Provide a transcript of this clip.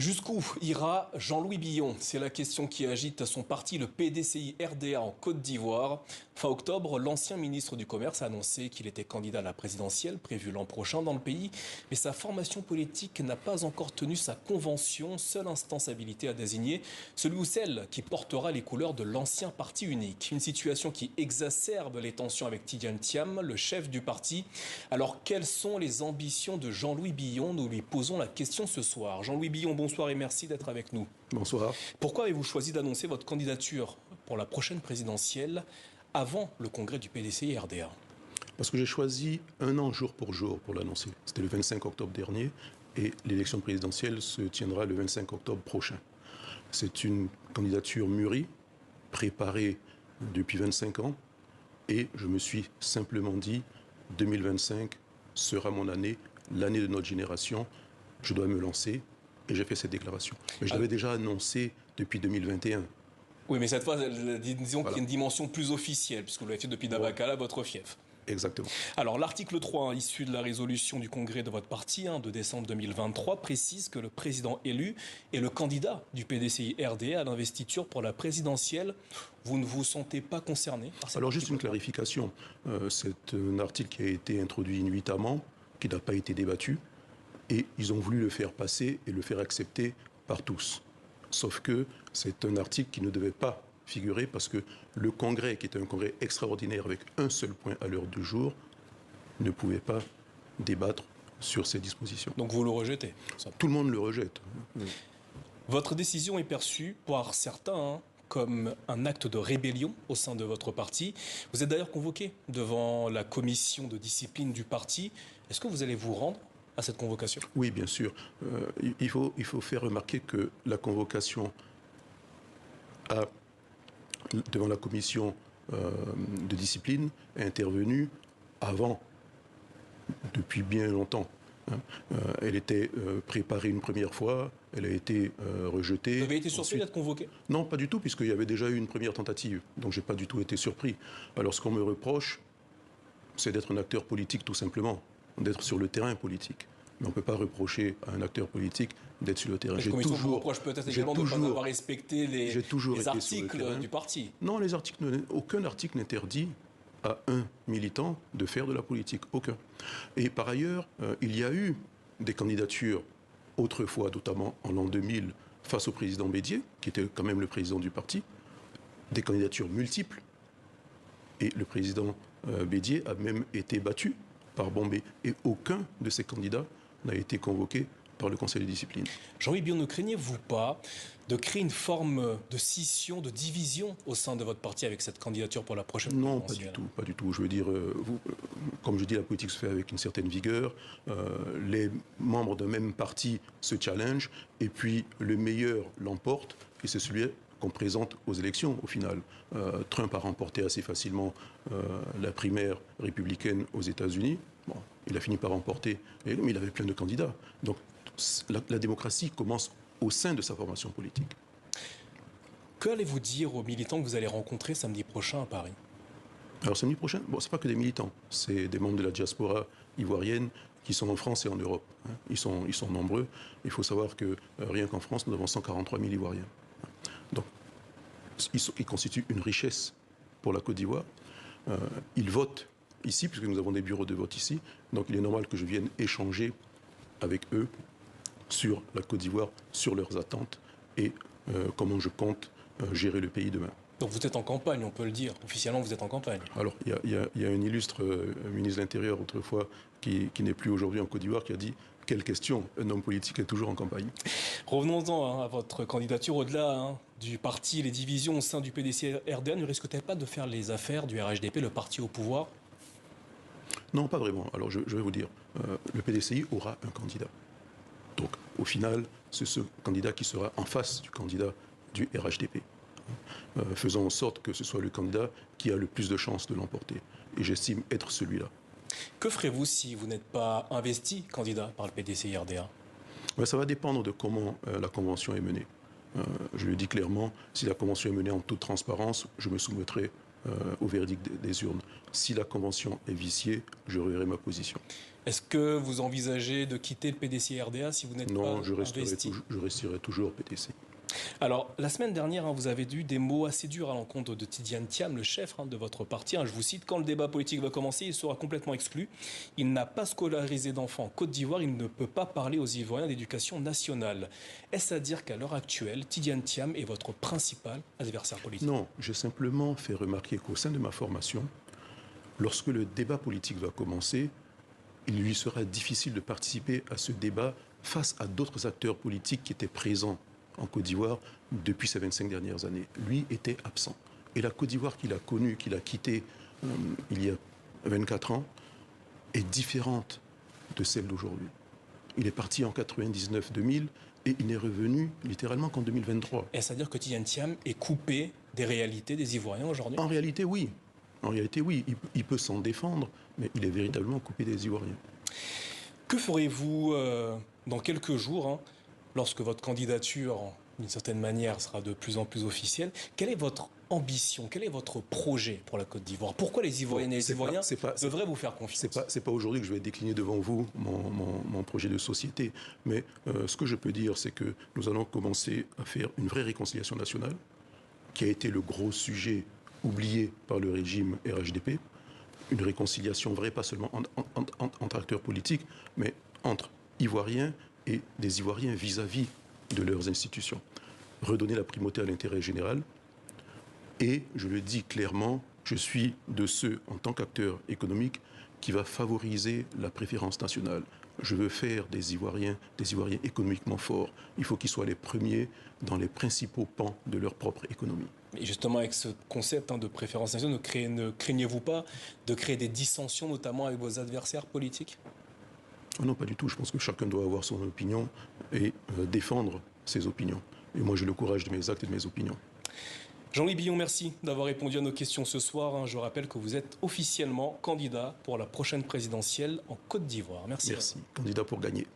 Jusqu'où ira Jean-Louis Billon? C'est la question qui agite son parti, le PDCI-RDA en Côte d'Ivoire. Fin octobre, l'ancien ministre du Commerce a annoncé qu'il était candidat à la présidentielle prévue l'an prochain dans le pays. Mais sa formation politique n'a pas encore tenu sa convention, seule instance habilitée à désigner celui ou celle qui portera les couleurs de l'ancien parti unique. Une situation qui exacerbe les tensions avec Tidjane Thiam, le chef du parti. Alors, quelles sont les ambitions de Jean-Louis Billon? Nous lui posons la question ce soir. Jean-Louis Billon, bonsoir et merci d'être avec nous. Bonsoir. Pourquoi avez-vous choisi d'annoncer votre candidature pour la prochaine présidentielle avant le congrès du PDCI-RDA? Parce que j'ai choisi un an jour pour l'annoncer. C'était le 25 octobre dernier et l'élection présidentielle se tiendra le 25 octobre prochain. C'est une candidature mûrie, préparée depuis 25 ans et je me suis simplement dit 2025 sera mon année, l'année de notre génération. Je dois me lancer et j'ai fait cette déclaration. Mais je l'avais déjà annoncé depuis 2021. Oui, mais cette fois, disons qu'il y a une dimension plus officielle, puisque vous l'avez fait depuis Dabakala, votre fief. Exactement. Alors, l'article 3, issu de la résolution du congrès de votre parti de décembre 2023, précise que le président élu est le candidat du PDCI-RDA à l'investiture pour la présidentielle. Vous ne vous sentez pas concerné par cet Alors, juste article? une clarification. C'est un article qui a été introduit nuitamment, qui n'a pas été débattu, et ils ont voulu le faire passer et le faire accepter par tous. Sauf que c'est un article qui ne devait pas figurer parce que le congrès, qui était un congrès extraordinaire avec un seul point à l'heure du jour, ne pouvait pas débattre sur ces dispositions. Donc vous le rejetez? Tout le monde le rejette. Votre décision est perçue par certains comme un acte de rébellion au sein de votre parti. Vous êtes d'ailleurs convoqué devant la commission de discipline du parti. Est-ce que vous allez vous rendre à cette convocation? Oui, bien sûr. Il faut faire remarquer que la convocation devant la commission de discipline est intervenue avant, depuis bien longtemps. Elle était préparée une première fois, elle a été rejetée. Vous avez été surpris d'être convoqué? Non, pas du tout, puisqu'il y avait déjà eu une première tentative. Donc je n'ai pas du tout été surpris. Alors ce qu'on me reproche, c'est d'être un acteur politique tout simplement, d'être sur le terrain politique. Mais on ne peut pas reprocher à un acteur politique d'être sur le terrain. La commission vous reproche peut-être également de ne pas avoir respecté les articles du parti. Non, aucun article n'interdit à un militant de faire de la politique. Aucun. Et par ailleurs, il y a eu des candidatures autrefois, notamment en l'an 2000, face au président Bédié, qui était quand même le président du parti, des candidatures multiples. Et le président Bédié a même été battu par Bombay. Et aucun de ces candidats n'a été convoqué par le Conseil de discipline. Jean-Louis Billon, ne craignez-vous pas de créer une forme de scission, de division au sein de votre parti avec cette candidature pour la prochaine présidentielle? Non, pas du tout. Je veux dire, comme je dis, la politique se fait avec une certaine vigueur. Les membres d'un même parti se challengent et puis le meilleur l'emporte et c'est celui qu'on présente aux élections au final. Trump a remporté assez facilement la primaire républicaine aux États-Unis. Bon, il a fini par remporter, mais il avait plein de candidats. Donc la démocratie commence au sein de sa formation politique. Que allez-vous dire aux militants que vous allez rencontrer samedi prochain à Paris? Alors samedi prochain, ce n'est pas que des militants, c'est des membres de la diaspora ivoirienne qui sont en France et en Europe. Ils sont nombreux. Il faut savoir que rien qu'en France, nous avons 143 000 Ivoiriens. Donc, ils constituent une richesse pour la Côte d'Ivoire. Ils votent ici, puisque nous avons des bureaux de vote ici. Donc, il est normal que je vienne échanger avec eux sur la Côte d'Ivoire, sur leurs attentes et comment je compte gérer le pays demain. Donc vous êtes en campagne, on peut le dire. Officiellement, vous êtes en campagne. Alors, il y a un illustre ministre de l'Intérieur autrefois qui n'est plus aujourd'hui en Côte d'Ivoire qui a dit « Quelle question, un homme politique est toujours en campagne ». Revenons-en à votre candidature. Au-delà du parti, les divisions au sein du PDCI-RDA ne risquent-elles pas de faire les affaires du RHDP, le parti au pouvoir? Non, pas vraiment. Alors, je vais vous dire, le PDCI aura un candidat. Donc, au final, c'est ce candidat qui sera en face du candidat du RHDP. Faisons en sorte que ce soit le candidat qui a le plus de chances de l'emporter. Et j'estime être celui-là. Que ferez-vous si vous n'êtes pas investi candidat par le PDCI-RDA? Ça va dépendre de comment la convention est menée. Je le dis clairement, si la convention est menée en toute transparence, je me soumettrai au verdict des urnes. Si la Convention est viciée, je reverrai ma position. Est-ce que vous envisagez de quitter le PDCI-RDA si vous n'êtes pas investi ? Je resterai toujours PDCI. Alors, la semaine dernière, vous avez eu des mots assez durs à l'encontre de Tidjane Thiam, le chef de votre parti. Je vous cite, « Quand le débat politique va commencer, il sera complètement exclu. Il n'a pas scolarisé d'enfants en Côte d'Ivoire. Il ne peut pas parler aux Ivoiriens d'éducation nationale. » Est-ce à dire qu'à l'heure actuelle, Tidjane Thiam est votre principal adversaire politique ? Non, j'ai simplement fait remarquer qu'au sein de ma formation, lorsque le débat politique va commencer, il lui sera difficile de participer à ce débat face à d'autres acteurs politiques qui étaient présents en Côte d'Ivoire depuis ces 25 dernières années. Lui était absent. Et la Côte d'Ivoire qu'il a connue, qu'il a quittée il y a 24 ans, est différente de celle d'aujourd'hui. Il est parti en 99-2000 et il n'est revenu littéralement qu'en 2023. Est-ce à dire que Tidjane Thiam est coupé des réalités des Ivoiriens aujourd'hui ? En réalité, oui. En réalité, oui. Il peut s'en défendre, mais il est véritablement coupé des Ivoiriens. Que ferez-vous dans quelques jours, lorsque votre candidature, d'une certaine manière, sera de plus en plus officielle? Quelle est votre ambition? Quel est votre projet pour la Côte d'Ivoire? Pourquoi les Ivoiriennes et les Ivoiriens devraient vous faire confiance? C'est pas aujourd'hui que je vais décliner devant vous mon projet de société. Mais ce que je peux dire, c'est que nous allons commencer à faire une vraie réconciliation nationale, qui a été le gros sujet oublié par le régime RHDP. Une réconciliation vraie, pas seulement entre acteurs politiques, mais entre Ivoiriens et des Ivoiriens vis-à-vis de leurs institutions. Redonner la primauté à l'intérêt général. Et, je le dis clairement, je suis de ceux, en tant qu'acteur économique, qui va favoriser la préférence nationale. Je veux faire des Ivoiriens économiquement forts. Il faut qu'ils soient les premiers dans les principaux pans de leur propre économie. Et justement, avec ce concept de préférence nationale, ne craignez-vous pas de créer des dissensions, notamment avec vos adversaires politiques? Non, pas du tout. Je pense que chacun doit avoir son opinion et défendre ses opinions. Et moi, j'ai le courage de mes actes et de mes opinions. Jean-Louis Billon, merci d'avoir répondu à nos questions ce soir. Je rappelle que vous êtes officiellement candidat pour la prochaine présidentielle en Côte d'Ivoire. Merci. Merci. Candidat pour gagner.